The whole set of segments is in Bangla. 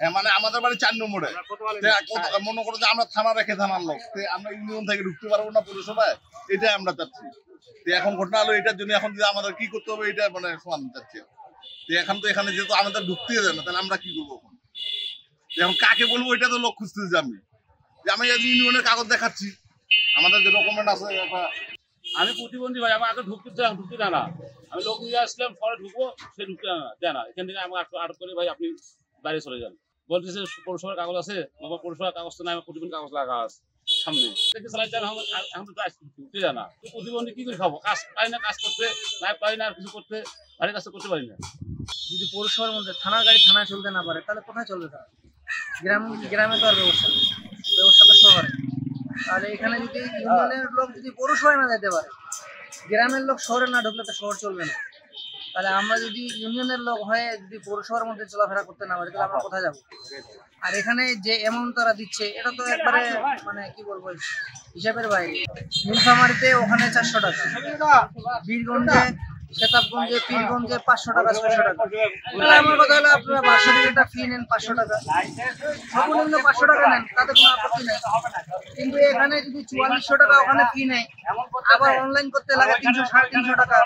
হ্যাঁ মানে আমাদের বাড়ি 4 নম্বরে। মনে করো যে আমরা থানা রেখে থানার লোক, আমরা ইউনিয়ন থেকে ঢুকতে পারবো না পৌরসভায়, এটাই আমরা চাচ্ছি। এখন ঘটনা হলো এটার জন্য এখন যে আমাদের কি করতে হবে এটা মানে সমাধান চাচ্ছি। এখন তো এখানে যেহেতু আমাদের ঢুকতেই দেয় না, তাহলে আমরা কি করবো এখন কাকে বলবো এটা তো লোক খুঁজতেছি আমি, যে আমি ইউনিয়নের কাগজ দেখাচ্ছি আমাদের যে ডকুমেন্ট আছে। আমি প্রতিবন্ধী ভাই, আমার আগে ঢুকতে দেয় না। আমি লোক নিয়ে আসলাম, পরে ঢুকবো, সে ঢুকতে দেয় না। এখান থেকে আমাকে আটক করে ভাই আপনি বাইরে চলে যান। বলতেছে পৌরসভার কাগজ আছে, বাবা পৌরসভার কাগজ তো নাই, আমার প্রতিবন্ধী কাগজ লাগা আছে সামনে দেখে চালাই যান। এখন তো ঢুকতে যায় না, প্রতিবন্ধী কি করে খাবো? কাজ পাই না, কাজ করতে নাই পারি না, আর কিছু করতে বাড়ির কাজ করতে পারি না। যদি পৌরসভার মধ্যে থানার গাড়ি থানায় চলতে না পারে তাহলে কোথায় চলবে? তারা গ্রামে তো আর ব্যবস্থা তো শহরে। তাহলে এখানে যদি ইউনিয়নের লোক যদি পৌরসভায় না যেতে পারে, গ্রামের লোক শহরে না ঢুকলে তো শহর চলবে না। তাহলে আমরা যদি ইউনিয়নের লোক হয়ে যদি পৌরসভার মধ্যে চলাফেরা করতে না পারি তাহলে আমরা কোথায় যাবো? আর এখানে যে অ্যামাউন্ট তারা দিচ্ছে এটা তো একবারে মানে কি বলবো হিসাবের বাইরে। নীলফামারীতে ওখানে 400 টাকা, বীরগঞ্জে, সেতাবগঞ্জে, পীরগঞ্জে 500 টাকা, 600 টাকা। তাহলে আমার কথা হলো আপনারা ভার্সিটির একটা ফি নেন 500 টাকা, সর্বনিম্ন 500 টাকা নেন, তাতে কোনো আপত্তি নেই। কিন্তু এখানে যদি 4400 টাকা ওখানে ফি নেয়, আবার অনলাইন করতে লাগে 300 350 টাকা,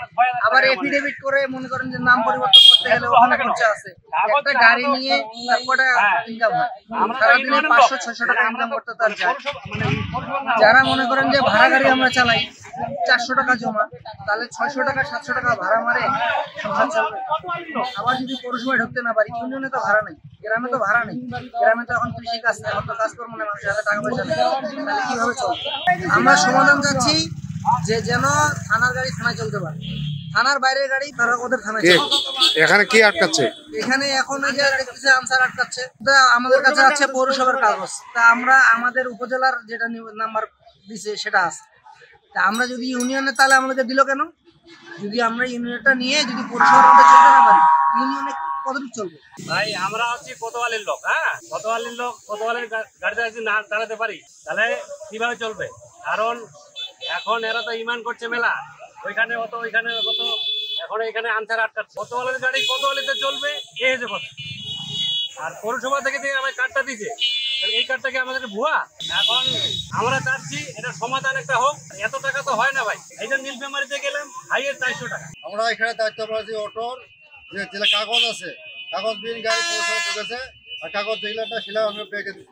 আবার এফিডেভিট করে মনে করেন যে নাম পরিবর্তন করতে গেলে ওখানে খরচা আছে। একটা গাড়ি নিয়ে তারপরে ইনকাম হয়, সারাদিনে 500-600 টাকা ইনকাম করতে তার যায়। যারা মনে করেন যে ভাড়া গাড়ি আমরা চালাই 400 টাকা জমা, তাহলে 600 টাকা 700 টাকা ভাড়া মারে সংসার চলবে। আবার যদি পৌরসভায় ঢুকতে না পারি, ইউনিয়নে তো ভাড়া নেই, গ্রামে তো ভাড়া নেই, গ্রামে তো এখন কৃষি কাজ, এখন তো কাজকর্ম নেই, মানুষের হাতে টাকা পয়সা নেই, তাহলে কিভাবে চলবে? আমরা সমাধান চাচ্ছি যে যেন থানার গাড়ি থানায় চলতে পারে, থানার বাইরের গাড়ি তারা ওদের থানায় চলবে। এখানে কি আটকাচ্ছে? এখানে এখন এই যে দেখতেছে আনসার আটকাচ্ছে। তা আমাদের কাছে আছে পৌরসভার কাগজ, তা আমরা আমাদের উপজেলার যেটা নাম্বার দিছে সেটা আছে। তা আমরা যদি ইউনিয়নে, তাহলে আমাদের দিল কেন? যদি আমরা ইউনিয়নটা নিয়ে যদি পৌরসভার মধ্যে চলতে না পারি, ইউনিয়নে কতটুকু চলবে? ভাই আমরা হচ্ছি কোতোয়ালির লোক, হ্যাঁ কোতোয়ালির লোক, কোতোয়ালির গাড়িতে যদি না দাঁড়াতে পারি তাহলে কিভাবে চলবে? কারণ এখন এরা তো ইমান করছে মেলা, ওইখানে অত ওইখানে কত, এখন এখানে আনসার আটকাচ্ছে। কোতোয়ালির গাড়ি কোতোয়ালিতে চলবে, এই হচ্ছে কথা। আর পৌরসভা থেকে আমার কার্ডটা দিছে, এই কার্ডটা কি আমাদের ভুয়া? এখন আমরা চাচ্ছি এটা সমাধান একটা হোক। এত টাকা তো হয় না ভাই। এই যে নীলফামারীতে গেলাম, হাইয়ের 400 টাকা। আমরা এখানে দায়িত্ব পাচ্ছি অটোর, যে কাগজ আছে, কাগজ বিহীন গাড়ি পৌরসভা ঢুকেছে, আর কাগজ যেগুলোটা সেটা আমরা পেয়ে গেছি।